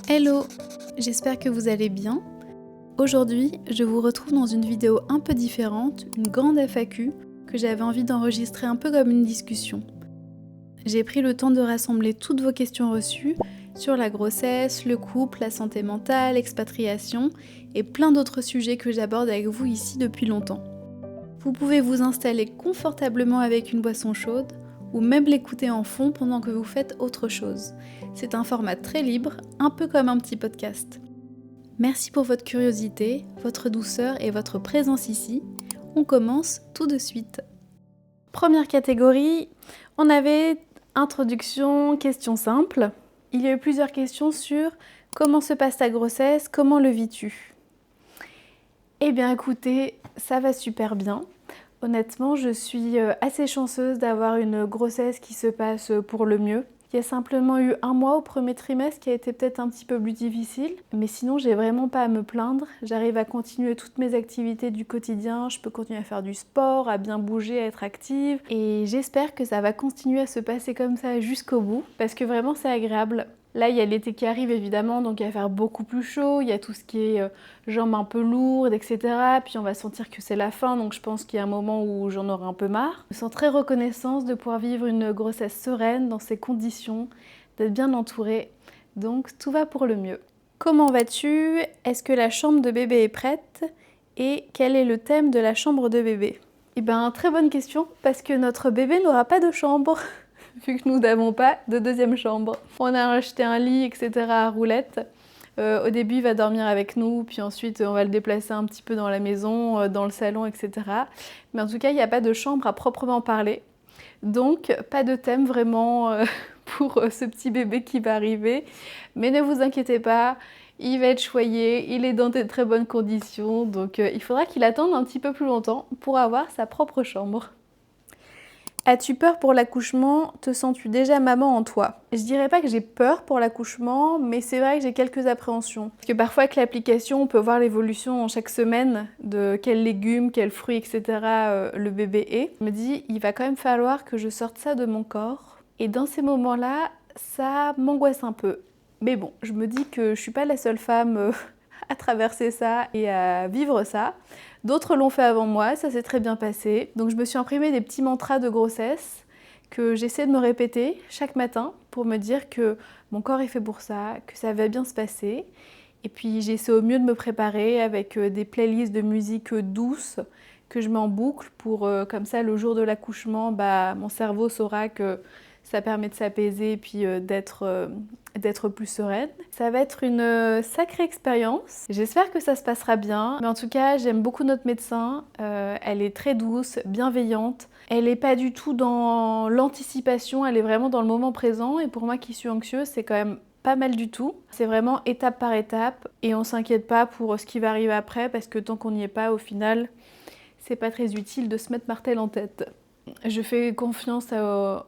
Hello, j'espère que vous allez bien. Aujourd'hui, je vous retrouve dans une vidéo un peu différente, une grande FAQ que j'avais envie d'enregistrer un peu comme une discussion. J'ai pris le temps de rassembler toutes vos questions reçues sur la grossesse, le couple, la santé mentale, l'expatriation et plein d'autres sujets que j'aborde avec vous ici depuis longtemps. Vous pouvez vous installer confortablement avec une boisson chaude ou même l'écouter en fond pendant que vous faites autre chose. C'est un format très libre, un peu comme un petit podcast. Merci pour votre curiosité, votre douceur et votre présence ici. On commence tout de suite. Première catégorie, on avait introduction, questions simples. Il y a eu plusieurs questions sur comment se passe ta grossesse, comment le vis-tu ? Eh bien écoutez, ça va super bien. Honnêtement, je suis assez chanceuse d'avoir une grossesse qui se passe pour le mieux. Il y a simplement eu un mois au premier trimestre qui a été peut-être un petit peu plus difficile, mais sinon j'ai vraiment pas à me plaindre. J'arrive à continuer toutes mes activités du quotidien, je peux continuer à faire du sport, à bien bouger, à être active, et j'espère que ça va continuer à se passer comme ça jusqu'au bout, parce que vraiment c'est agréable. Là, il y a l'été qui arrive évidemment, donc il va faire beaucoup plus chaud, il y a tout ce qui est jambes un peu lourdes, etc. Puis on va sentir que c'est la fin, donc je pense qu'il y a un moment où j'en aurai un peu marre. Je me sens très reconnaissante de pouvoir vivre une grossesse sereine dans ces conditions, d'être bien entourée, donc tout va pour le mieux. Comment vas-tu ? Est-ce que la chambre de bébé est prête ? Et quel est le thème de la chambre de bébé ? Eh bien, très bonne question, parce que notre bébé n'aura pas de chambre. Vu que nous n'avons pas de deuxième chambre. On a acheté un lit, etc. à roulettes. Au début, il va dormir avec nous, puis ensuite, on va le déplacer un petit peu dans la maison, dans le salon, etc. Mais en tout cas, il n'y a pas de chambre à proprement parler. Donc, pas de thème vraiment pour ce petit bébé qui va arriver. Mais ne vous inquiétez pas, il va être choyé, il est dans de très bonnes conditions. Donc, il faudra qu'il attende un petit peu plus longtemps pour avoir sa propre chambre. As-tu peur pour l'accouchement ? Te sens-tu déjà maman en toi ? Je dirais pas que j'ai peur pour l'accouchement, mais c'est vrai que j'ai quelques appréhensions. Parce que parfois avec l'application, on peut voir l'évolution en chaque semaine de quels légumes, quels fruits, etc. Le bébé est. Je me dis, il va quand même falloir que je sorte ça de mon corps. Et dans ces moments-là, ça m'angoisse un peu. Mais bon, je me dis que je suis pas la seule femme à traverser ça et à vivre ça. D'autres l'ont fait avant moi, ça s'est très bien passé. Donc je me suis imprimé des petits mantras de grossesse que j'essaie de me répéter chaque matin pour me dire que mon corps est fait pour ça, que ça va bien se passer. Et puis j'essaie au mieux de me préparer avec des playlists de musique douce que je mets en boucle pour comme ça le jour de l'accouchement, mon cerveau saura que ça permet de s'apaiser et puis d'être plus sereine. Ça va être une sacrée expérience. J'espère que ça se passera bien. Mais en tout cas, j'aime beaucoup notre médecin. Elle est très douce, bienveillante. Elle n'est pas du tout dans l'anticipation, elle est vraiment dans le moment présent. Et pour moi qui suis anxieuse, c'est quand même pas mal du tout. C'est vraiment étape par étape. Et on s'inquiète pas pour ce qui va arriver après parce que tant qu'on n'y est pas, au final, c'est pas très utile de se mettre martel en tête. Je fais confiance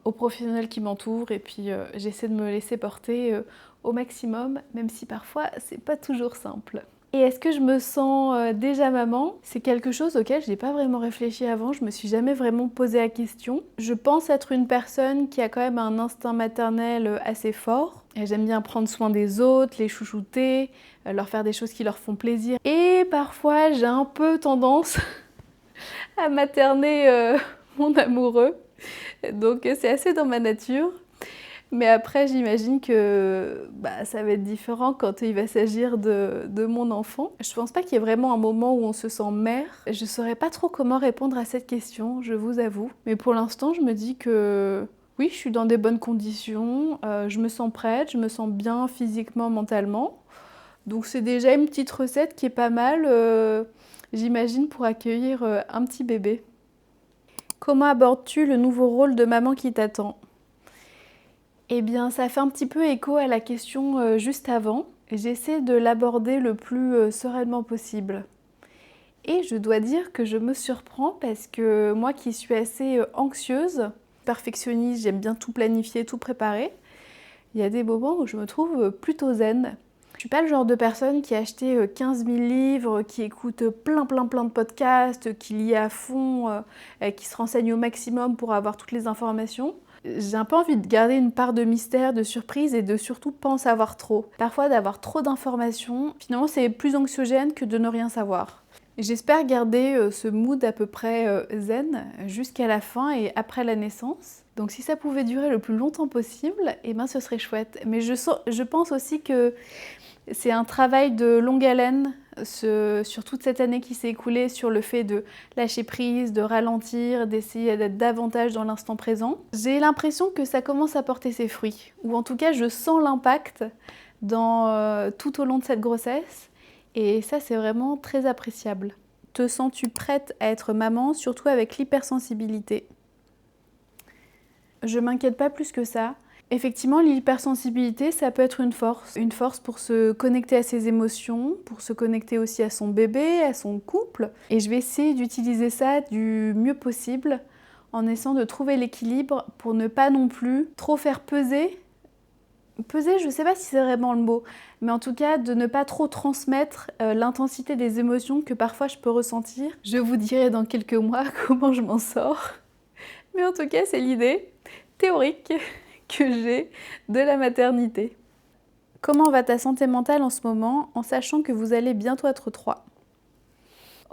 aux professionnels qui m'entourent et puis j'essaie de me laisser porter au maximum, même si parfois c'est pas toujours simple. Et est-ce que je me sens déjà maman ? C'est quelque chose auquel je n'ai pas vraiment réfléchi avant, je me suis jamais vraiment posé la question. Je pense être une personne qui a quand même un instinct maternel assez fort. Et j'aime bien prendre soin des autres, les chouchouter, leur faire des choses qui leur font plaisir. Et parfois j'ai un peu tendance à materner mon amoureux. Donc c'est assez dans ma nature. Mais après, j'imagine que ça va être différent quand il va s'agir de mon enfant. Je pense pas qu'il y ait vraiment un moment où on se sent mère. Je saurais pas trop comment répondre à cette question, je vous avoue. Mais pour l'instant, je me dis que oui, je suis dans des bonnes conditions, je me sens prête, je me sens bien physiquement, mentalement. Donc c'est déjà une petite recette qui est pas mal, j'imagine, pour accueillir un petit bébé. Comment abordes-tu le nouveau rôle de maman qui t'attend ? Eh bien, ça fait un petit peu écho à la question juste avant. J'essaie de l'aborder le plus sereinement possible. Et je dois dire que je me surprends parce que moi qui suis assez anxieuse, perfectionniste, j'aime bien tout planifier, tout préparer, il y a des moments où je me trouve plutôt zen. Je suis pas le genre de personne qui a acheté 15 000 livres, qui écoute plein de podcasts, qui lit à fond, qui se renseigne au maximum pour avoir toutes les informations. j'ai un peu envie de garder une part de mystère, de surprise et de surtout pas en savoir trop. Parfois d'avoir trop d'informations, finalement c'est plus anxiogène que de ne rien savoir. J'espère garder ce mood à peu près zen jusqu'à la fin et après la naissance. Donc si ça pouvait durer le plus longtemps possible, eh ben ce serait chouette. Mais je pense aussi que c'est un travail de longue haleine sur toute cette année qui s'est écoulée, sur le fait de lâcher prise, de ralentir, d'essayer d'être davantage dans l'instant présent. J'ai l'impression que ça commence à porter ses fruits, ou en tout cas je sens l'impact tout au long de cette grossesse. Et ça, c'est vraiment très appréciable. Te sens-tu prête à être maman, surtout avec l'hypersensibilité? Je m'inquiète pas plus que ça. Effectivement, l'hypersensibilité, ça peut être une force pour se connecter à ses émotions, pour se connecter aussi à son bébé, à son couple. Et je vais essayer d'utiliser ça du mieux possible en essayant de trouver l'équilibre pour ne pas non plus trop faire peser, je ne sais pas si c'est vraiment le mot, mais en tout cas de ne pas trop transmettre l'intensité des émotions que parfois je peux ressentir. Je vous dirai dans quelques mois comment je m'en sors. Mais en tout cas, c'est l'idée théorique que j'ai de la maternité. Comment va ta santé mentale en ce moment, en sachant que vous allez bientôt être 3?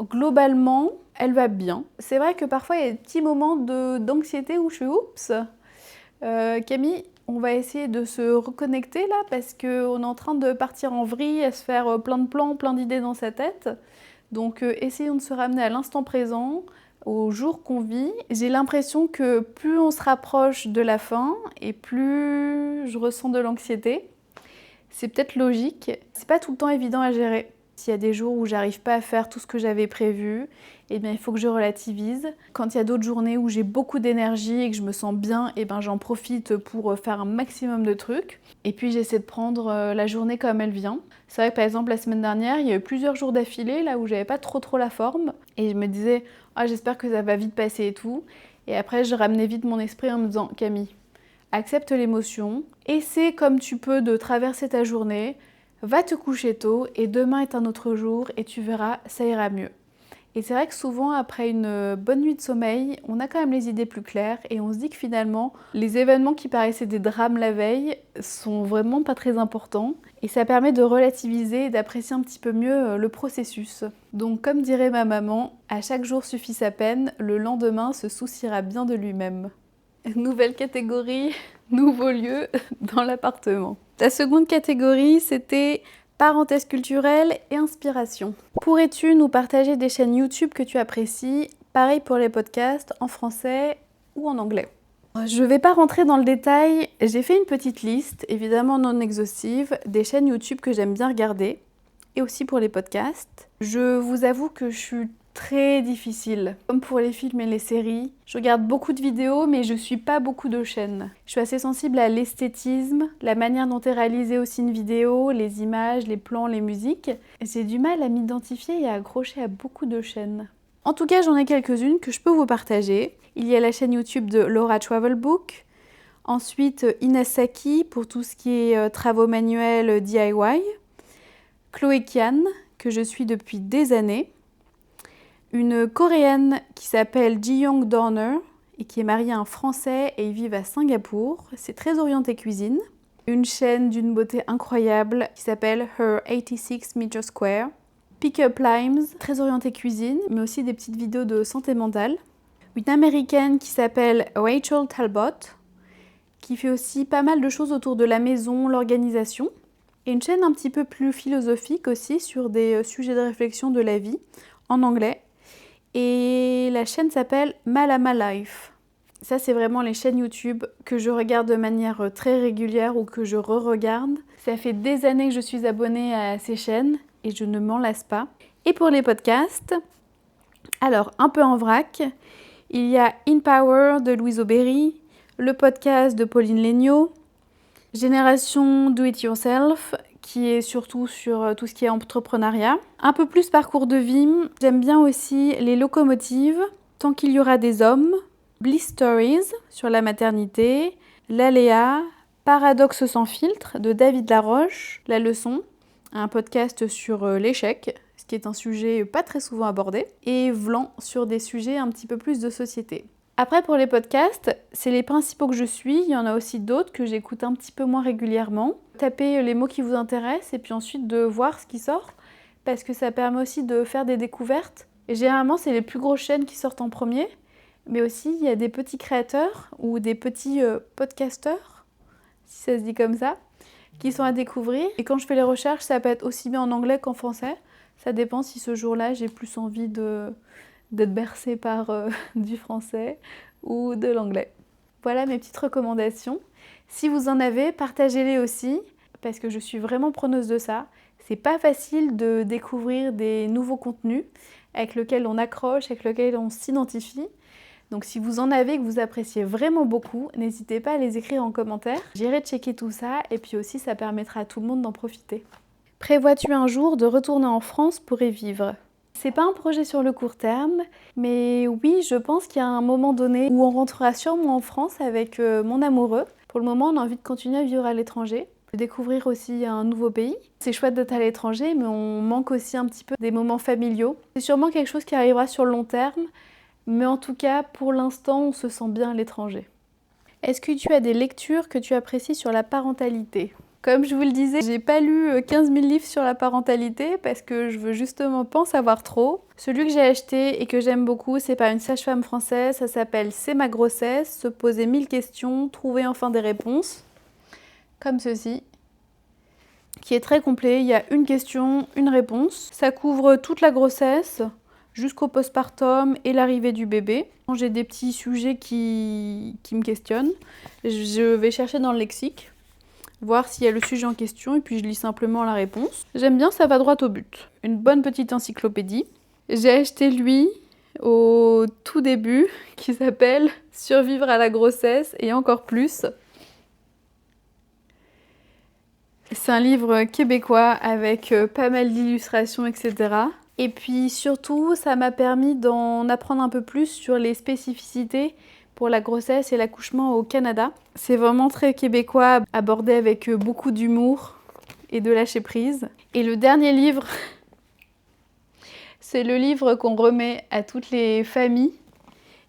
Globalement, elle va bien. C'est vrai que parfois il y a des petits moments d'anxiété où je suis oups. Camille, on va essayer de se reconnecter là parce qu'on est en train de partir en vrille, à se faire plein de plans, plein d'idées dans sa tête. Donc essayons de se ramener à l'instant présent, au jour qu'on vit. J'ai l'impression que plus on se rapproche de la fin et plus je ressens de l'anxiété. C'est peut-être logique. C'est pas tout le temps évident à gérer. S'il y a des jours où j'arrive pas à faire tout ce que j'avais prévu, eh bien il faut que je relativise. Quand il y a d'autres journées où j'ai beaucoup d'énergie et que je me sens bien, eh ben j'en profite pour faire un maximum de trucs. Et puis j'essaie de prendre la journée comme elle vient. C'est vrai que par exemple la semaine dernière, il y a eu plusieurs jours d'affilée là où j'avais pas trop la forme et je me disais j'espère que ça va vite passer et tout. Et après je ramenais vite mon esprit en me disant Camille, accepte l'émotion, essaie comme tu peux de traverser ta journée. Va te coucher tôt et demain est un autre jour et tu verras, ça ira mieux. Et c'est vrai que souvent, après une bonne nuit de sommeil, on a quand même les idées plus claires et on se dit que finalement, les événements qui paraissaient des drames la veille sont vraiment pas très importants et ça permet de relativiser et d'apprécier un petit peu mieux le processus. Donc comme dirait ma maman, à chaque jour suffit sa peine, le lendemain se souciera bien de lui-même. Nouvelle catégorie, nouveau lieu dans l'appartement. La seconde catégorie, c'était parenthèse culturelle et inspiration. Pourrais-tu nous partager des chaînes YouTube que tu apprécies? Pareil pour les podcasts, en français ou en anglais. Je ne vais pas rentrer dans le détail, j'ai fait une petite liste, évidemment non exhaustive, des chaînes YouTube que j'aime bien regarder, et aussi pour les podcasts. Je vous avoue que je suis très difficile. Comme pour les films et les séries, je regarde beaucoup de vidéos mais je suis pas beaucoup de chaînes. Je suis assez sensible à l'esthétisme, la manière dont est réalisée aussi une vidéo, les images, les plans, les musiques. J'ai du mal à m'identifier et à accrocher à beaucoup de chaînes. En tout cas, j'en ai quelques-unes que je peux vous partager. Il y a la chaîne YouTube de Laura Travelbook, ensuite Ines Saki pour tout ce qui est travaux manuels DIY, Chloé Kian, que je suis depuis des années, une coréenne qui s'appelle Ji-young Dorner et qui est mariée à un français et ils vivent à Singapour. C'est très orienté cuisine. Une chaîne d'une beauté incroyable qui s'appelle Her 86 Meter Square. Pick Up Limes, très orienté cuisine, mais aussi des petites vidéos de santé mentale. Une américaine qui s'appelle Rachel Talbot, qui fait aussi pas mal de choses autour de la maison, l'organisation. Et une chaîne un petit peu plus philosophique aussi sur des sujets de réflexion de la vie, en anglais. Et la chaîne s'appelle Malama Life. Ça, c'est vraiment les chaînes YouTube que je regarde de manière très régulière ou que je re-regarde. Ça fait des années que je suis abonnée à ces chaînes et je ne m'en lasse pas. Et pour les podcasts, alors un peu en vrac, il y a In Power de Louise Aubéry, le podcast de Pauline Léniaud, Génération Do It Yourself, qui est surtout sur tout ce qui est entrepreneuriat. Un peu plus parcours de vie, j'aime bien aussi Les Locomotives, Tant qu'il y aura des hommes, Bliss Stories sur la maternité, L'Aléa, Paradoxe sans filtre de David Laroche, La Leçon, un podcast sur l'échec, ce qui est un sujet pas très souvent abordé, et Vlan sur des sujets un petit peu plus de société. Après, pour les podcasts, c'est les principaux que je suis. Il y en a aussi d'autres que j'écoute un petit peu moins régulièrement. Tapez les mots qui vous intéressent et puis ensuite de voir ce qui sort parce que ça permet aussi de faire des découvertes. Et généralement, c'est les plus grosses chaînes qui sortent en premier, mais aussi il y a des petits créateurs ou des petits podcasteurs, si ça se dit comme ça, qui sont à découvrir. Et quand je fais les recherches, ça peut être aussi bien en anglais qu'en français. Ça dépend si ce jour-là, j'ai plus envie d'être bercée par du français ou de l'anglais. Voilà mes petites recommandations. Si vous en avez, partagez-les aussi, parce que je suis vraiment preneuse de ça. C'est pas facile de découvrir des nouveaux contenus avec lesquels on accroche, avec lesquels on s'identifie. Donc si vous en avez que vous appréciez vraiment beaucoup, n'hésitez pas à les écrire en commentaire. J'irai checker tout ça et puis aussi ça permettra à tout le monde d'en profiter. Prévois-tu un jour de retourner en France pour y vivre ? C'est pas un projet sur le court terme, mais oui, je pense qu'il y a un moment donné où on rentrera sûrement en France avec mon amoureux. Pour le moment, on a envie de continuer à vivre à l'étranger, de découvrir aussi un nouveau pays. C'est chouette d'être à l'étranger, mais on manque aussi un petit peu des moments familiaux. C'est sûrement quelque chose qui arrivera sur le long terme, mais en tout cas, pour l'instant, on se sent bien à l'étranger. Est-ce que tu as des lectures que tu apprécies sur la parentalité ? Comme je vous le disais, j'ai pas lu 15 000 livres sur la parentalité parce que je veux justement pas en savoir trop. Celui que j'ai acheté et que j'aime beaucoup, c'est par une sage-femme française, ça s'appelle C'est ma grossesse, se poser 1000 questions, trouver enfin des réponses. Comme ceci, qui est très complet, il y a une question, une réponse. Ça couvre toute la grossesse jusqu'au postpartum et l'arrivée du bébé. Quand j'ai des petits sujets qui me questionnent, je vais chercher dans le lexique, voir s'il y a le sujet en question et puis je lis simplement la réponse. J'aime bien, ça va droit au but. Une bonne petite encyclopédie. J'ai acheté lui au tout début qui s'appelle Survivre à la grossesse et encore plus. C'est un livre québécois avec pas mal d'illustrations, etc. Et puis surtout, ça m'a permis d'en apprendre un peu plus sur les spécificités pour la grossesse et l'accouchement au Canada. C'est vraiment très québécois, abordé avec beaucoup d'humour et de lâcher prise. Et le dernier livre, c'est le livre qu'on remet à toutes les familles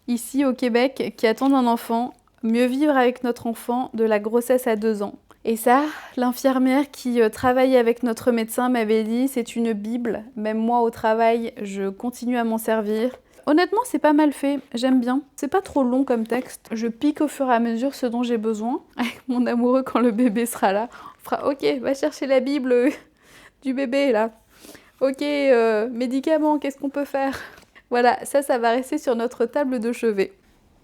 ici au Québec qui attendent un enfant, Mieux vivre avec notre enfant de la grossesse à 2 ans. Et ça, l'infirmière qui travaille avec notre médecin m'avait dit, c'est une bible. Même moi au travail, je continue à m'en servir. Honnêtement, c'est pas mal fait, j'aime bien. C'est pas trop long comme texte. Je pique au fur et à mesure ce dont j'ai besoin. Avec mon amoureux, quand le bébé sera là, on fera « Ok, va chercher la bible du bébé là. Ok, médicaments, qu'est-ce qu'on peut faire ?» Voilà, ça va rester sur notre table de chevet.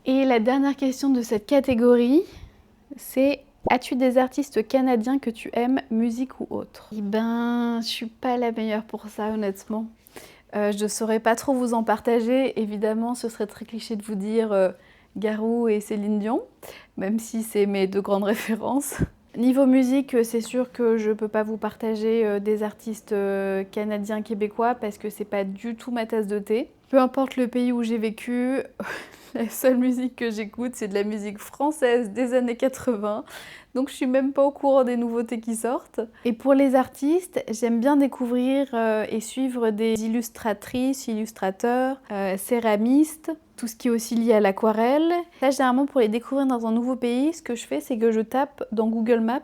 Et la dernière question de cette catégorie, c'est as-tu des artistes canadiens que tu aimes, musique ou autre ? Eh ben, je suis pas la meilleure pour ça, honnêtement. Je saurais pas trop vous en partager. Évidemment, ce serait très cliché de vous dire Garou et Céline Dion, même si c'est mes 2 grandes références. Niveau musique, c'est sûr que je peux pas vous partager des artistes canadiens, québécois, parce que c'est pas du tout ma tasse de thé. Peu importe le pays où j'ai vécu, la seule musique que j'écoute, c'est de la musique française des années 80. Donc je suis même pas au courant des nouveautés qui sortent. Et pour les artistes, j'aime bien découvrir et suivre des illustratrices, illustrateurs, céramistes, tout ce qui est aussi lié à l'aquarelle. Là, généralement, pour les découvrir dans un nouveau pays, ce que je fais, c'est que je tape dans Google Maps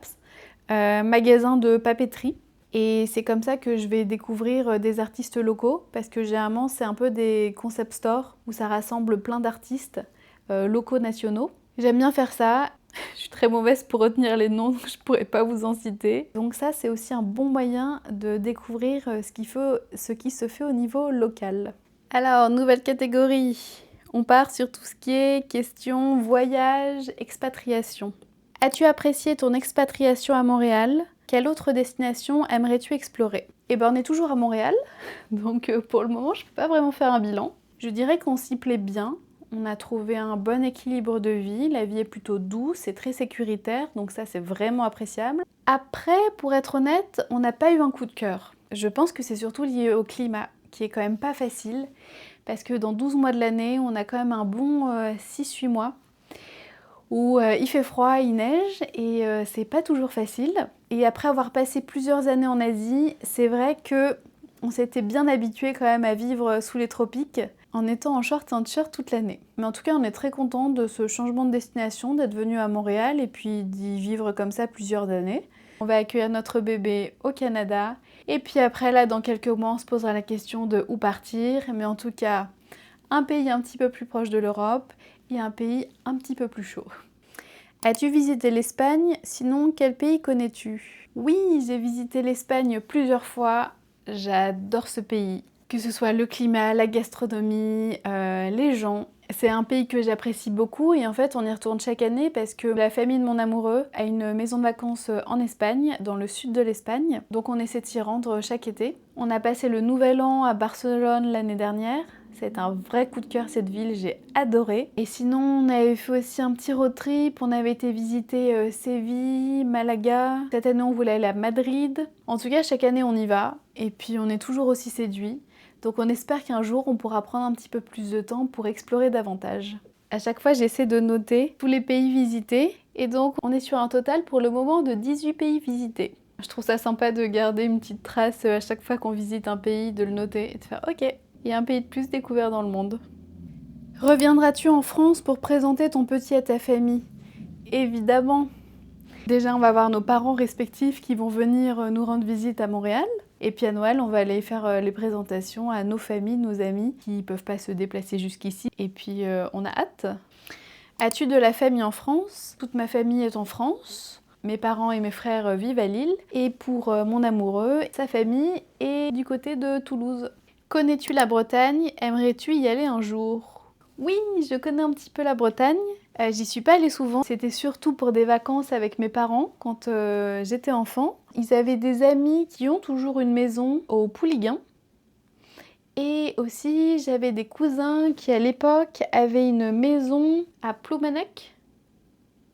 magasin de papeterie. Et c'est comme ça que je vais découvrir des artistes locaux, parce que généralement, c'est un peu des concept stores où ça rassemble plein d'artistes locaux, nationaux. J'aime bien faire ça. Je suis très mauvaise pour retenir les noms, donc je pourrais pas vous en citer. Donc ça, c'est aussi un bon moyen de découvrir ce qui se fait au niveau local. Alors, nouvelle catégorie. On part sur tout ce qui est question voyage, expatriation. As-tu apprécié ton expatriation à Montréal ? Quelle autre destination aimerais-tu explorer ? Eh ben, on est toujours à Montréal, donc pour le moment, je ne peux pas vraiment faire un bilan. Je dirais qu'on s'y plaît bien. On a trouvé un bon équilibre de vie, la vie est plutôt douce et très sécuritaire, donc ça c'est vraiment appréciable. Après, pour être honnête, on n'a pas eu un coup de cœur. Je pense que c'est surtout lié au climat, qui est quand même pas facile, parce que dans 12 mois de l'année, on a quand même un bon 6-8 mois où il fait froid, il neige, et c'est pas toujours facile. Et après avoir passé plusieurs années en Asie, c'est vrai que on s'était bien habitué quand même à vivre sous les tropiques. en étant en short et en t-shirt toute l'année. Mais en tout cas, on est très content de ce changement de destination, d'être venu à Montréal et puis d'y vivre comme ça plusieurs années. On va accueillir notre bébé au Canada. Et puis après, là, dans quelques mois, on se posera la question de où partir. Mais en tout cas, un pays un petit peu plus proche de l'Europe et un pays un petit peu plus chaud. As-tu visité l'Espagne? Sinon, quel pays connais-tu? Oui, j'ai visité l'Espagne plusieurs fois. J'adore ce pays. Que ce soit le climat, la gastronomie, les gens. C'est un pays que j'apprécie beaucoup et en fait on y retourne chaque année parce que la famille de mon amoureux a une maison de vacances en Espagne, dans le sud de l'Espagne. Donc on essaie de s'y rendre chaque été. On a passé le nouvel an à Barcelone l'année dernière. C'est un vrai coup de cœur cette ville, j'ai adoré. Et sinon on avait fait aussi un petit road trip, on avait été visiter Séville, Malaga. Cette année on voulait aller à Madrid. En tout cas chaque année on y va et puis on est toujours aussi séduit. Donc on espère qu'un jour on pourra prendre un petit peu plus de temps pour explorer davantage. À chaque fois j'essaie de noter tous les pays visités et donc on est sur un total pour le moment de 18 pays visités. Je trouve ça sympa de garder une petite trace à chaque fois qu'on visite un pays, de le noter et de faire ok, il y a un pays de plus découvert dans le monde. Reviendras-tu en France pour présenter ton petit à ta famille? Évidemment. Déjà on va voir nos parents respectifs qui vont venir nous rendre visite à Montréal. Et puis à Noël, on va aller faire les présentations à nos familles, nos amis qui ne peuvent pas se déplacer jusqu'ici. Et puis on a hâte. As-tu de la famille en France? Toute ma famille est en France. Mes parents et mes frères vivent à Lille. Et pour mon amoureux, sa famille est du côté de Toulouse. Connais-tu la Bretagne? Aimerais-tu y aller un jour? Oui, je connais un petit peu la Bretagne. J'y suis pas allée souvent. C'était surtout pour des vacances avec mes parents quand j'étais enfant. Ils avaient des amis qui ont toujours une maison au Pouliguen. Et aussi, j'avais des cousins qui, à l'époque, avaient une maison à Ploumanec.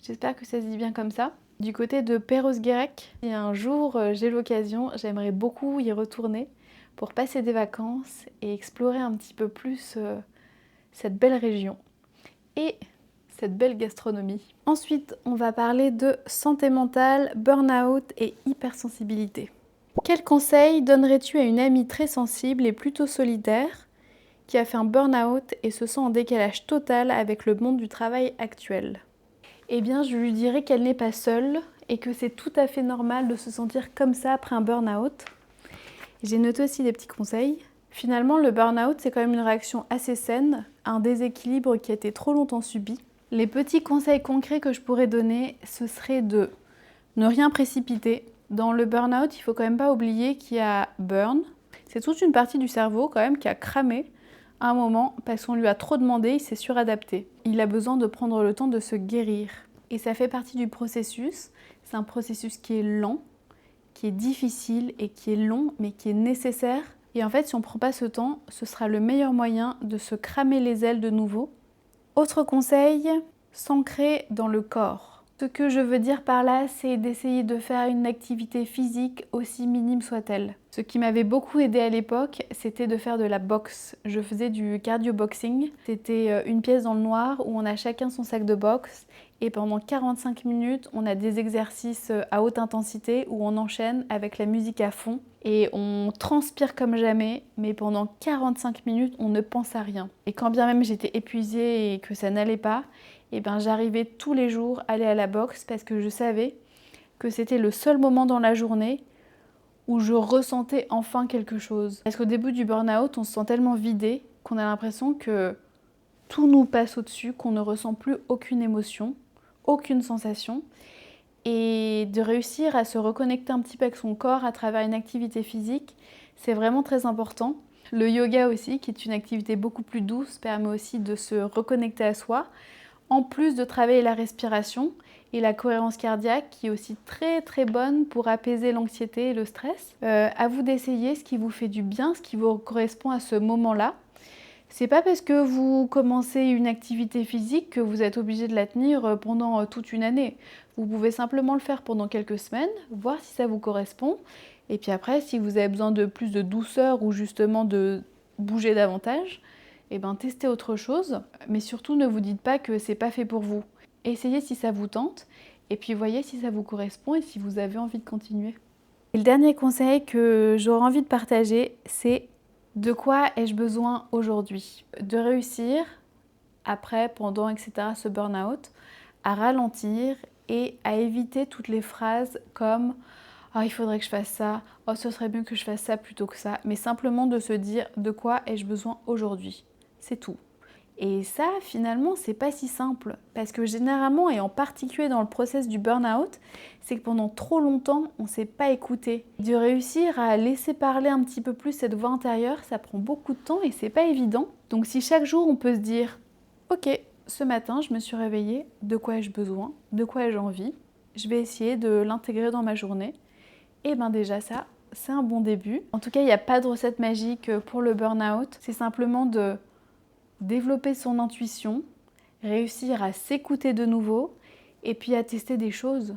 J'espère que ça se dit bien comme ça. Du côté de Perros-Guirec. Et un jour, j'ai l'occasion, j'aimerais beaucoup y retourner pour passer des vacances et explorer un petit peu plus cette belle région et cette belle gastronomie. Ensuite, on va parler de santé mentale, burn-out et hypersensibilité. Quel conseil donnerais-tu à une amie très sensible et plutôt solitaire qui a fait un burn-out et se sent en décalage total avec le monde du travail actuel? Eh bien, je lui dirais qu'elle n'est pas seule et que c'est tout à fait normal de se sentir comme ça après un burn-out. J'ai noté aussi des petits conseils. Finalement, le burn-out, c'est quand même une réaction assez saine à un déséquilibre qui a été trop longtemps subi. Les petits conseils concrets que je pourrais donner, ce serait de ne rien précipiter. Dans le burn-out, il ne faut quand même pas oublier qu'il y a burn. C'est toute une partie du cerveau quand même qui a cramé à un moment parce qu'on lui a trop demandé, il s'est suradapté. Il a besoin de prendre le temps de se guérir. Et ça fait partie du processus. C'est un processus qui est lent, qui est difficile et qui est long, mais qui est nécessaire. Et en fait, si on ne prend pas ce temps, ce sera le meilleur moyen de se cramer les ailes de nouveau. Autre conseil, s'ancrer dans le corps. Ce que je veux dire par là, c'est d'essayer de faire une activité physique aussi minime soit-elle. Ce qui m'avait beaucoup aidé à l'époque, c'était de faire de la boxe. Je faisais du cardio boxing. C'était une pièce dans le noir où on a chacun son sac de boxe. Et pendant 45 minutes, on a des exercices à haute intensité où on enchaîne avec la musique à fond. Et on transpire comme jamais, mais pendant 45 minutes, on ne pense à rien. Et quand bien même j'étais épuisée et que ça n'allait pas, eh ben, j'arrivais tous les jours à aller à la boxe parce que je savais que c'était le seul moment dans la journée où je ressentais enfin quelque chose. Parce qu'au début du burn-out, on se sent tellement vidé qu'on a l'impression que tout nous passe au-dessus, qu'on ne ressent plus aucune émotion, aucune sensation. Et de réussir à se reconnecter un petit peu avec son corps à travers une activité physique, c'est vraiment très important. Le yoga aussi, qui est une activité beaucoup plus douce, permet aussi de se reconnecter à soi, en plus de travailler la respiration et la cohérence cardiaque, qui est aussi très très bonne pour apaiser l'anxiété et le stress. À vous d'essayer ce qui vous fait du bien, ce qui vous correspond à ce moment-là. C'est pas parce que vous commencez une activité physique que vous êtes obligé de la tenir pendant toute une année. Vous pouvez simplement le faire pendant quelques semaines, voir si ça vous correspond. Et puis après, si vous avez besoin de plus de douceur ou justement de bouger davantage, eh ben testez autre chose. Mais surtout, ne vous dites pas que c'est pas fait pour vous. Essayez si ça vous tente et puis voyez si ça vous correspond et si vous avez envie de continuer. Et le dernier conseil que j'aurais envie de partager, c'est De quoi ai-je besoin aujourd'hui? De réussir, après, pendant, etc., ce burn-out, à ralentir et à éviter toutes les phrases comme « Ah, il faudrait que je fasse ça. Oh, ce serait mieux que je fasse ça plutôt que ça. » Mais simplement de se dire « De quoi ai-je besoin aujourd'hui ?» C'est tout. Et ça, finalement, c'est pas si simple. Parce que généralement, et en particulier dans le process du burn-out, c'est que pendant trop longtemps, on ne s'est pas écouté. De réussir à laisser parler un petit peu plus cette voix intérieure, ça prend beaucoup de temps et c'est pas évident. Donc si chaque jour, on peut se dire « Ok, ce matin, je me suis réveillée, de quoi ai-je besoin? De quoi ai-je envie? Je vais essayer de l'intégrer dans ma journée. » Et bien déjà ça, c'est un bon début. En tout cas, il n'y a pas de recette magique pour le burn-out. C'est simplement de développer son intuition, réussir à s'écouter de nouveau et puis à tester des choses.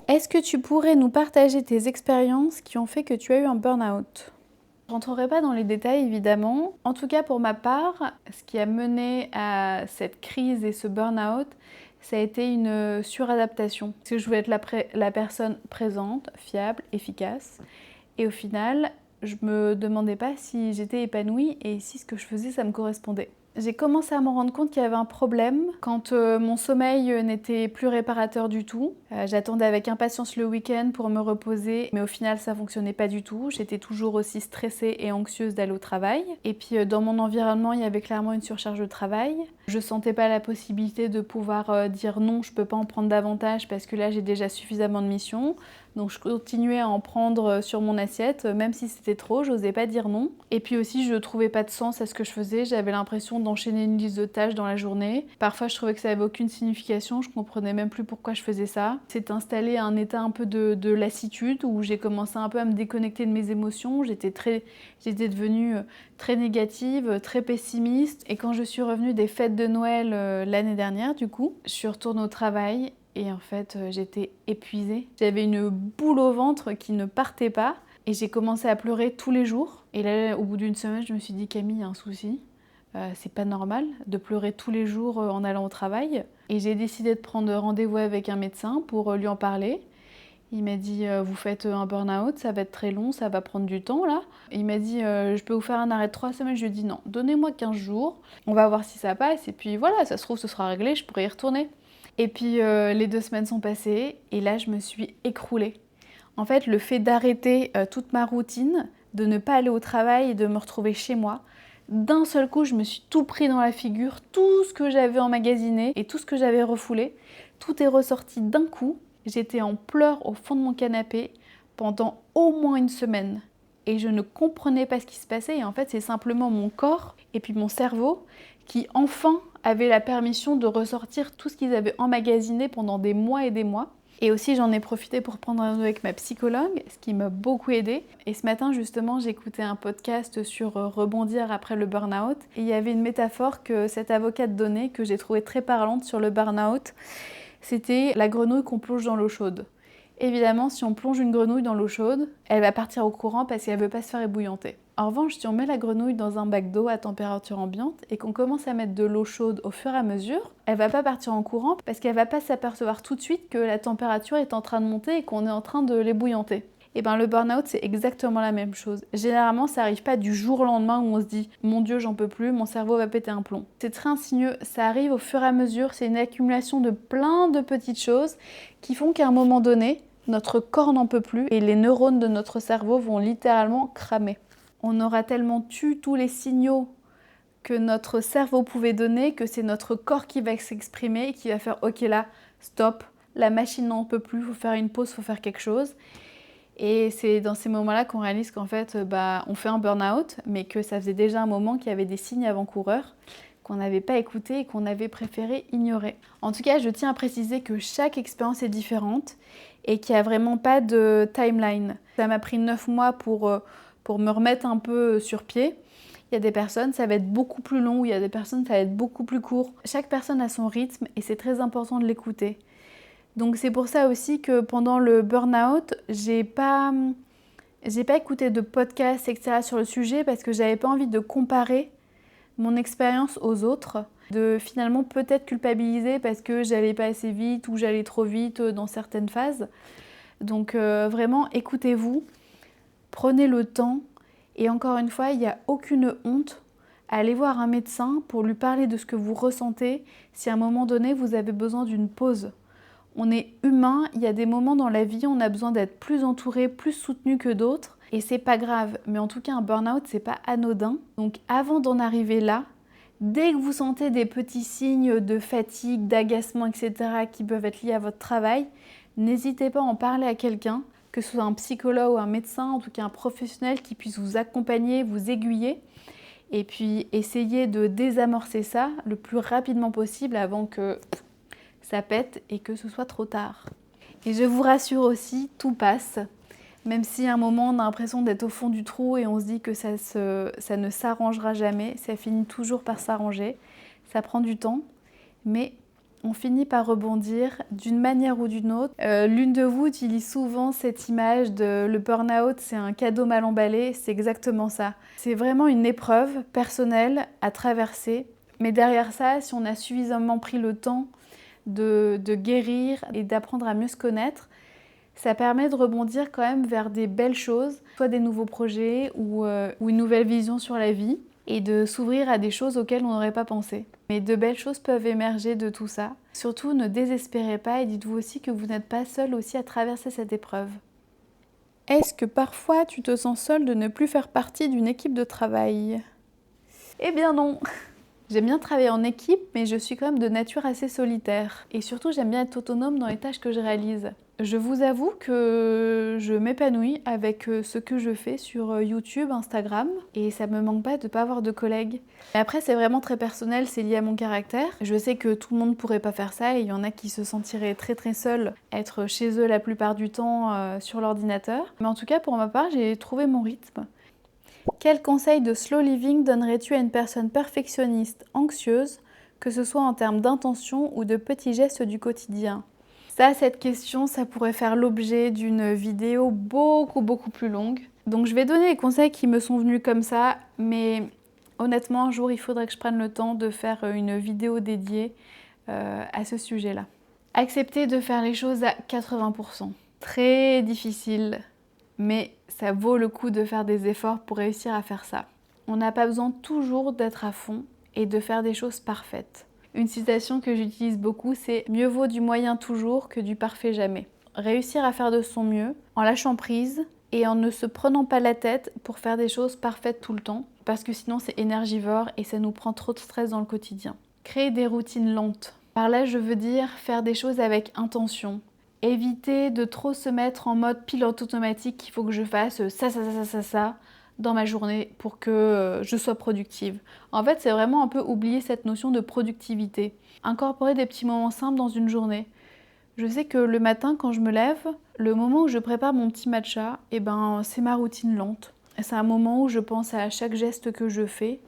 Est-ce que tu pourrais nous partager tes expériences qui ont fait que tu as eu un burn-out? Je ne rentrerai pas dans les détails évidemment. En tout cas pour ma part, ce qui a mené à cette crise et ce burn-out, ça a été une suradaptation. Parce que je voulais être la personne présente, fiable, efficace. Et au final, je me demandais pas si j'étais épanouie et si ce que je faisais, ça me correspondait. J'ai commencé à me rendre compte qu'il y avait un problème quand mon sommeil n'était plus réparateur du tout. J'attendais avec impatience le week-end pour me reposer, mais au final ça fonctionnait pas du tout. J'étais toujours aussi stressée et anxieuse d'aller au travail. Et puis dans mon environnement, il y avait clairement une surcharge de travail. Je sentais pas la possibilité de pouvoir dire non, je peux pas en prendre davantage parce que là j'ai déjà suffisamment de missions. Donc je continuais à en prendre sur mon assiette, même si c'était trop, j'osais pas dire non. Et puis aussi, je trouvais pas de sens à ce que je faisais, j'avais l'impression d'enchaîner une liste de tâches dans la journée. Parfois, je trouvais que ça avait aucune signification, je comprenais même plus pourquoi je faisais ça. C'est installé un état un peu de lassitude où j'ai commencé un peu à me déconnecter de mes émotions. J'étais devenue très négative, très pessimiste. Et quand je suis revenue des fêtes de Noël l'année dernière, du coup, je suis retournée au travail. Et en fait, j'étais épuisée. J'avais une boule au ventre qui ne partait pas. Et j'ai commencé à pleurer tous les jours. Et là, au bout d'une semaine, je me suis dit, Camille, il y a un souci. C'est pas normal de pleurer tous les jours en allant au travail. Et j'ai décidé de prendre rendez-vous avec un médecin pour lui en parler. Il m'a dit, vous faites un burn-out, ça va être très long, ça va prendre du temps là. Et il m'a dit, je peux vous faire un arrêt de 3 semaines. Je lui ai dit, non, donnez-moi 15 jours. On va voir si ça passe. Et puis voilà, ça se trouve, ce sera réglé, je pourrai y retourner. Et puis les 2 semaines sont passées et là je me suis écroulée. En fait, le fait d'arrêter toute ma routine, de ne pas aller au travail et de me retrouver chez moi, d'un seul coup je me suis tout pris dans la figure, tout ce que j'avais emmagasiné et tout ce que j'avais refoulé, tout est ressorti d'un coup. J'étais en pleurs au fond de mon canapé pendant au moins une semaine. Et je ne comprenais pas ce qui se passait. Et en fait, c'est simplement mon corps et puis mon cerveau qui enfin avaient la permission de ressortir tout ce qu'ils avaient emmagasiné pendant des mois et des mois. Et aussi, j'en ai profité pour prendre un rendez-vous avec ma psychologue, ce qui m'a beaucoup aidée. Et ce matin, justement, j'écoutais un podcast sur rebondir après le burn-out. Et il y avait une métaphore que cette avocate donnait, que j'ai trouvée très parlante sur le burn-out. C'était la grenouille qu'on plonge dans l'eau chaude. Évidemment, si on plonge une grenouille dans l'eau chaude, elle va partir au courant parce qu'elle ne veut pas se faire ébouillanter. En revanche, si on met la grenouille dans un bac d'eau à température ambiante et qu'on commence à mettre de l'eau chaude au fur et à mesure, elle ne va pas partir en courant parce qu'elle ne va pas s'apercevoir tout de suite que la température est en train de monter et qu'on est en train de l'ébouillanter. Et bien le burn-out, c'est exactement la même chose. Généralement, ça n'arrive pas du jour au lendemain où on se dit « Mon Dieu, j'en peux plus, mon cerveau va péter un plomb ». C'est très insidieux, ça arrive au fur et à mesure, c'est une accumulation de plein de petites choses qui font qu'à un moment donné, notre corps n'en peut plus et les neurones de notre cerveau vont littéralement cramer. On aura tellement tué tous les signaux que notre cerveau pouvait donner que c'est notre corps qui va s'exprimer et qui va faire « Ok là, stop, la machine n'en peut plus, il faut faire une pause, il faut faire quelque chose ». Et c'est dans ces moments-là qu'on réalise qu'en fait, on fait un burn-out, mais que ça faisait déjà un moment qu'il y avait des signes avant-coureurs qu'on n'avait pas écoutés et qu'on avait préféré ignorer. En tout cas, je tiens à préciser que chaque expérience est différente et qu'il n'y a vraiment pas de timeline. Ça m'a pris 9 mois pour me remettre un peu sur pied. Il y a des personnes, ça va être beaucoup plus long, ou il y a des personnes, ça va être beaucoup plus court. Chaque personne a son rythme et c'est très important de l'écouter. Donc c'est pour ça aussi que pendant le burn-out, j'ai pas écouté de podcast, etc. sur le sujet parce que j'avais pas envie de comparer mon expérience aux autres, de finalement peut-être culpabiliser parce que j'allais pas assez vite ou j'allais trop vite dans certaines phases. Donc vraiment, écoutez-vous, prenez le temps Et encore une fois, il n'y a aucune honte à aller voir un médecin pour lui parler de ce que vous ressentez si à un moment donné vous avez besoin d'une pause. On est humain, il y a des moments dans la vie où on a besoin d'être plus entouré, plus soutenu que d'autres et c'est pas grave. Mais en tout cas, un burn-out, c'est pas anodin. Donc avant d'en arriver là, dès que vous sentez des petits signes de fatigue, d'agacement, etc. qui peuvent être liés à votre travail, n'hésitez pas à en parler à quelqu'un, que ce soit un psychologue ou un médecin, en tout cas un professionnel qui puisse vous accompagner, vous aiguiller. Et puis essayez de désamorcer ça le plus rapidement possible avant que ça pète et que ce soit trop tard. Et je vous rassure aussi, tout passe. Même si à un moment on a l'impression d'être au fond du trou et on se dit que ça ne s'arrangera jamais, ça finit toujours par s'arranger. Ça prend du temps, mais on finit par rebondir d'une manière ou d'une autre. L'une de vous utilise souvent cette image de le burn-out, c'est un cadeau mal emballé, c'est exactement ça. C'est vraiment une épreuve personnelle à traverser, mais derrière ça, si on a suffisamment pris le temps de guérir et d'apprendre à mieux se connaître, ça permet de rebondir quand même vers des belles choses, soit des nouveaux projets ou une nouvelle vision sur la vie, et de s'ouvrir à des choses auxquelles on n'aurait pas pensé. Mais de belles choses peuvent émerger de tout ça. Surtout, ne désespérez pas et dites-vous aussi que vous n'êtes pas seul aussi à traverser cette épreuve. Est-ce que parfois tu te sens seul de ne plus faire partie d'une équipe de travail? Eh bien non. J'aime bien travailler en équipe, mais je suis quand même de nature assez solitaire. Et surtout, j'aime bien être autonome dans les tâches que je réalise. Je vous avoue que je m'épanouis avec ce que je fais sur YouTube, Instagram, et ça me manque pas de pas avoir de collègues. Mais après, c'est vraiment très personnel, c'est lié à mon caractère. Je sais que tout le monde pourrait pas faire ça, et il y en a qui se sentiraient très très seuls, être chez eux la plupart du temps sur l'ordinateur. Mais en tout cas, pour ma part, j'ai trouvé mon rythme. Quel conseil de slow living donnerais-tu à une personne perfectionniste, anxieuse, que ce soit en termes d'intention ou de petits gestes du quotidien? Ça, cette question, ça pourrait faire l'objet d'une vidéo beaucoup plus longue. Donc je vais donner les conseils qui me sont venus comme ça, mais honnêtement, un jour, il faudrait que je prenne le temps de faire une vidéo dédiée à ce sujet-là. Accepter de faire les choses à 80%. Très difficile, mais ça vaut le coup de faire des efforts pour réussir à faire ça. On n'a pas besoin toujours d'être à fond et de faire des choses parfaites. Une citation que j'utilise beaucoup, c'est « Mieux vaut du moyen toujours que du parfait jamais ». Réussir à faire de son mieux en lâchant prise et en ne se prenant pas la tête pour faire des choses parfaites tout le temps, parce que sinon c'est énergivore et ça nous prend trop de stress dans le quotidien. Créer des routines lentes. Par là, je veux dire faire des choses avec intention. Éviter de trop se mettre en mode pilote automatique qu'il faut que je fasse ça dans ma journée pour que je sois productive. En fait, c'est vraiment un peu oublier cette notion de productivité. Incorporer des petits moments simples dans une journée. Je sais que le matin, quand je me lève, le moment où je prépare mon petit matcha, c'est ma routine lente. C'est un moment où je pense à chaque geste que je fais,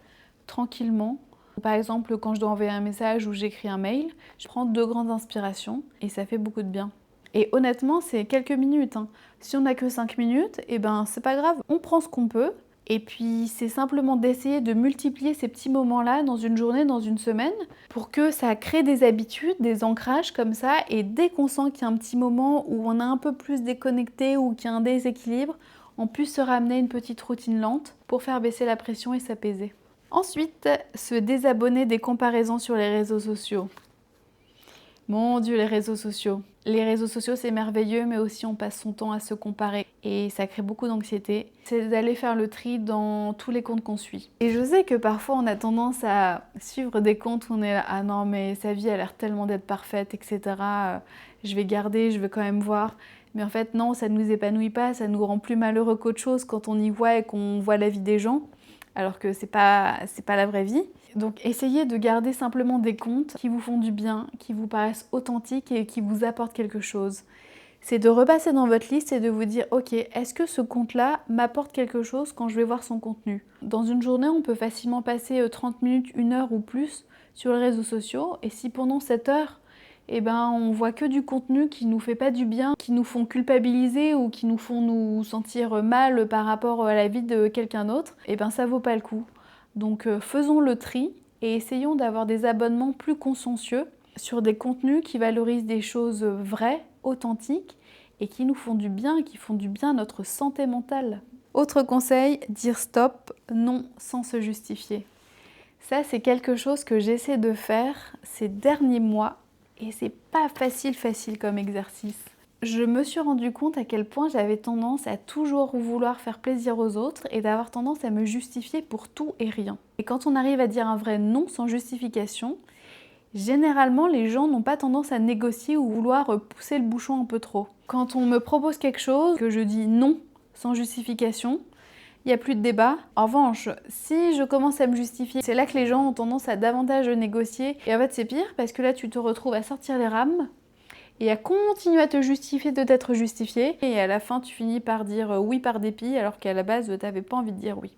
tranquillement. Par exemple, quand je dois envoyer un message ou j'écris un mail, je prends 2 grandes inspirations et ça fait beaucoup de bien. Et honnêtement, c'est quelques minutes. Si on n'a que 5 minutes, c'est pas grave, on prend ce qu'on peut. Et puis c'est simplement d'essayer de multiplier ces petits moments-là dans une journée, dans une semaine, pour que ça crée des habitudes, des ancrages comme ça. Et dès qu'on sent qu'il y a un petit moment où on est un peu plus déconnecté ou qu'il y a un déséquilibre, on puisse se ramener une petite routine lente pour faire baisser la pression et s'apaiser. Ensuite, se désabonner des comparaisons sur les réseaux sociaux. Mon Dieu, les réseaux sociaux. Les réseaux sociaux, c'est merveilleux, mais aussi on passe son temps à se comparer et ça crée beaucoup d'anxiété. C'est d'aller faire le tri dans tous les comptes qu'on suit. Et je sais que parfois on a tendance à suivre des comptes où on est là, ah non mais sa vie a l'air tellement d'être parfaite, etc. Je vais garder, je vais quand même voir. Mais en fait non, ça ne nous épanouit pas, ça nous rend plus malheureux qu'autre chose quand on y voit et qu'on voit la vie des gens. Alors que c'est pas la vraie vie. Donc essayez de garder simplement des comptes qui vous font du bien, qui vous paraissent authentiques et qui vous apportent quelque chose. C'est de repasser dans votre liste et de vous dire « Ok, est-ce que ce compte-là m'apporte quelque chose quand je vais voir son contenu ?» Dans une journée, on peut facilement passer 30 minutes, 1 heure ou plus sur les réseaux sociaux. Et si pendant cette heure, on voit que du contenu qui nous fait pas du bien, qui nous font culpabiliser ou qui nous font nous sentir mal par rapport à la vie de quelqu'un d'autre, ça vaut pas le coup. Donc faisons le tri et essayons d'avoir des abonnements plus consciencieux sur des contenus qui valorisent des choses vraies, authentiques et qui nous font du bien, qui font du bien à notre santé mentale. Autre conseil, dire stop, non sans se justifier. Ça, c'est quelque chose que j'essaie de faire ces derniers mois et c'est pas facile comme exercice. Je me suis rendu compte à quel point j'avais tendance à toujours vouloir faire plaisir aux autres et d'avoir tendance à me justifier pour tout et rien. Et quand on arrive à dire un vrai non sans justification, généralement les gens n'ont pas tendance à négocier ou vouloir pousser le bouchon un peu trop. Quand on me propose quelque chose, que je dis non sans justification, il n'y a plus de débat. En revanche, si je commence à me justifier, c'est là que les gens ont tendance à davantage négocier. Et en fait, c'est pire parce que là, tu te retrouves à sortir les rames et à continuer à te justifier de t'être justifié. Et à la fin, tu finis par dire oui par dépit alors qu'à la base, tu n'avais pas envie de dire oui.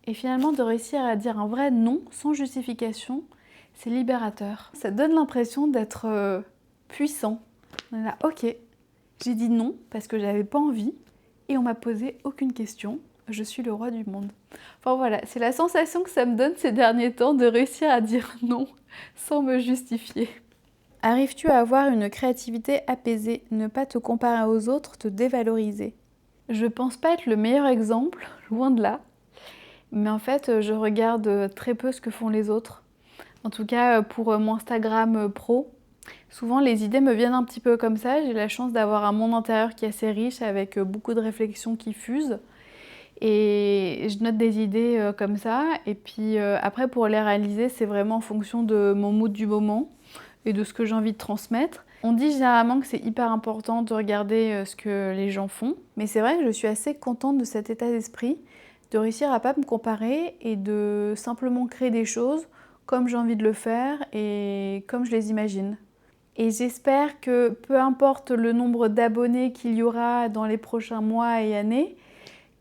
Et finalement, de réussir à dire un vrai non sans justification, c'est libérateur. Ça donne l'impression d'être puissant. On est là, ok, j'ai dit non parce que j'avais pas envie et on m'a posé aucune question. Je suis le roi du monde. Enfin voilà, c'est la sensation que ça me donne ces derniers temps de réussir à dire non sans me justifier. Arrives-tu à avoir une créativité apaisée, ne pas te comparer aux autres, te dévaloriser? Je pense pas être le meilleur exemple, loin de là. Mais en fait, je regarde très peu ce que font les autres. En tout cas, pour mon Instagram pro, souvent les idées me viennent un petit peu comme ça. J'ai la chance d'avoir un monde intérieur qui est assez riche avec beaucoup de réflexions qui fusent. Et je note des idées comme ça. Et puis après, pour les réaliser, c'est vraiment en fonction de mon mood du moment et de ce que j'ai envie de transmettre. On dit généralement que c'est hyper important de regarder ce que les gens font. Mais c'est vrai que je suis assez contente de cet état d'esprit, de réussir à pas me comparer et de simplement créer des choses comme j'ai envie de le faire et comme je les imagine. Et j'espère que peu importe le nombre d'abonnés qu'il y aura dans les prochains mois et années,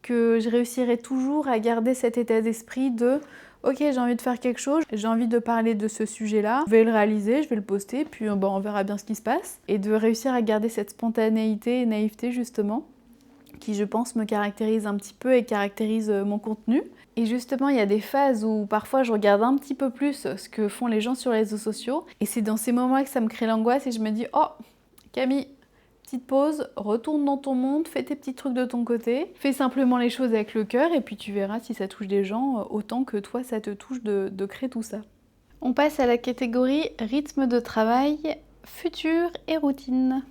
que je réussirai toujours à garder cet état d'esprit de ok, j'ai envie de faire quelque chose, j'ai envie de parler de ce sujet-là, je vais le réaliser, je vais le poster, puis on verra bien ce qui se passe. Et de réussir à garder cette spontanéité et naïveté justement, qui je pense me caractérise un petit peu et caractérise mon contenu. Et justement, il y a des phases où parfois je regarde un petit peu plus ce que font les gens sur les réseaux sociaux. Et c'est dans ces moments-là que ça me crée l'angoisse et je me dis oh, Camille, petite pause, retourne dans ton monde, fais tes petits trucs de ton côté, fais simplement les choses avec le cœur et puis tu verras si ça touche des gens autant que toi ça te touche de créer tout ça. On passe à la catégorie rythme de travail, futur et routine.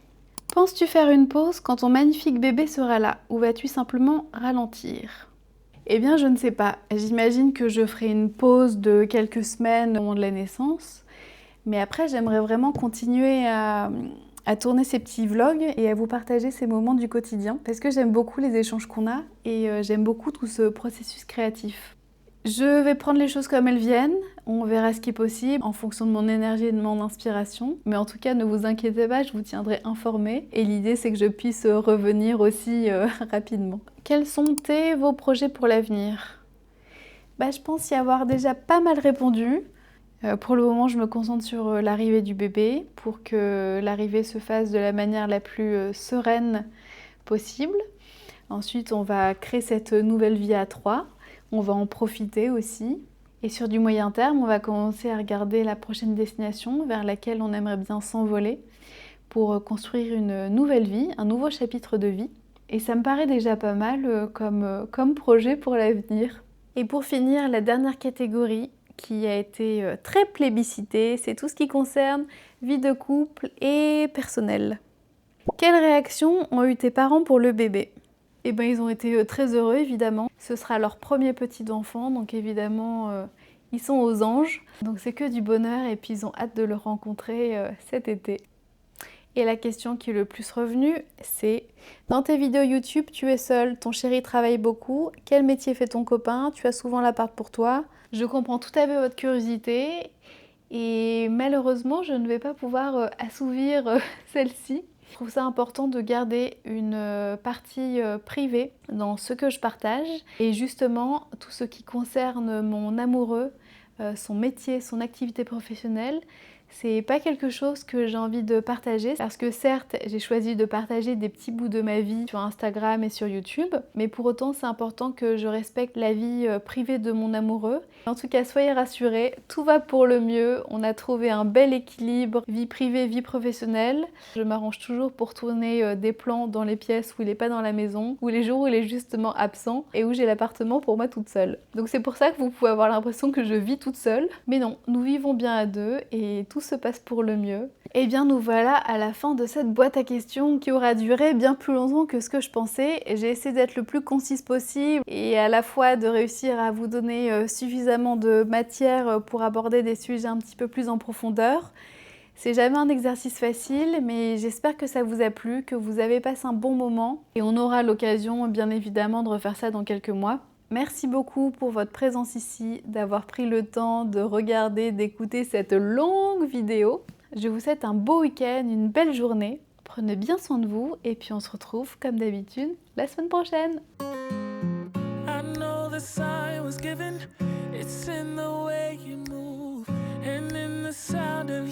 Penses-tu faire une pause quand ton magnifique bébé sera là ou vas-tu simplement ralentir? Eh bien je ne sais pas, j'imagine que je ferai une pause de quelques semaines au moment de la naissance, mais après j'aimerais vraiment continuer à tourner ces petits vlogs et à vous partager ces moments du quotidien parce que j'aime beaucoup les échanges qu'on a et j'aime beaucoup tout ce processus créatif. Je vais prendre les choses comme elles viennent, on verra ce qui est possible en fonction de mon énergie et de mon inspiration. Mais en tout cas, ne vous inquiétez pas, je vous tiendrai informée. Et l'idée, c'est que je puisse revenir aussi rapidement. Quels sont vos projets pour l'avenir? Je pense y avoir déjà pas mal répondu. Pour le moment, je me concentre sur l'arrivée du bébé pour que l'arrivée se fasse de la manière la plus sereine possible. Ensuite, on va créer cette nouvelle vie à 3. On va en profiter aussi. Et sur du moyen terme, on va commencer à regarder la prochaine destination vers laquelle on aimerait bien s'envoler pour construire une nouvelle vie, un nouveau chapitre de vie. Et ça me paraît déjà pas mal comme projet pour l'avenir. Et pour finir, la dernière catégorie qui a été très plébiscitée, c'est tout ce qui concerne vie de couple et personnel. Quelles réactions ont eu tes parents pour le bébé? Eh bien, ils ont été très heureux, évidemment. Ce sera leur premier petit enfant, donc évidemment, ils sont aux anges. Donc c'est que du bonheur et puis ils ont hâte de le rencontrer cet été. Et la question qui est le plus revenue, c'est dans tes vidéos YouTube, tu es seule, ton chéri travaille beaucoup, quel métier fait ton copain, tu as souvent l'appart pour toi? Je comprends tout à fait votre curiosité et malheureusement, je ne vais pas pouvoir assouvir celle-ci. Je trouve ça important de garder une partie privée dans ce que je partage. Et justement, tout ce qui concerne mon amoureux, son métier, son activité professionnelle, C'est pas quelque chose que j'ai envie de partager parce que certes, j'ai choisi de partager des petits bouts de ma vie sur Instagram et sur YouTube, mais pour autant, c'est important que je respecte la vie privée de mon amoureux. En tout cas, soyez rassurés, tout va pour le mieux. On a trouvé un bel équilibre vie privée, vie professionnelle. Je m'arrange toujours pour tourner des plans dans les pièces où il n'est pas dans la maison, ou les jours où il est justement absent et où j'ai l'appartement pour moi toute seule. Donc c'est pour ça que vous pouvez avoir l'impression que je vis toute seule, mais non, nous vivons bien à deux et tout se passe pour le mieux. Et bien nous voilà à la fin de cette boîte à questions qui aura duré bien plus longtemps que ce que je pensais. J'ai essayé d'être le plus concise possible et à la fois de réussir à vous donner suffisamment de matière pour aborder des sujets un petit peu plus en profondeur. C'est jamais un exercice facile, mais j'espère que ça vous a plu, que vous avez passé un bon moment et on aura l'occasion bien évidemment de refaire ça dans quelques mois. Merci beaucoup pour votre présence ici, d'avoir pris le temps de regarder, d'écouter cette longue vidéo. Je vous souhaite un beau week-end, une belle journée. Prenez bien soin de vous et puis on se retrouve comme d'habitude la semaine prochaine. I know the sign was given, it's in the way you move, and in the sound of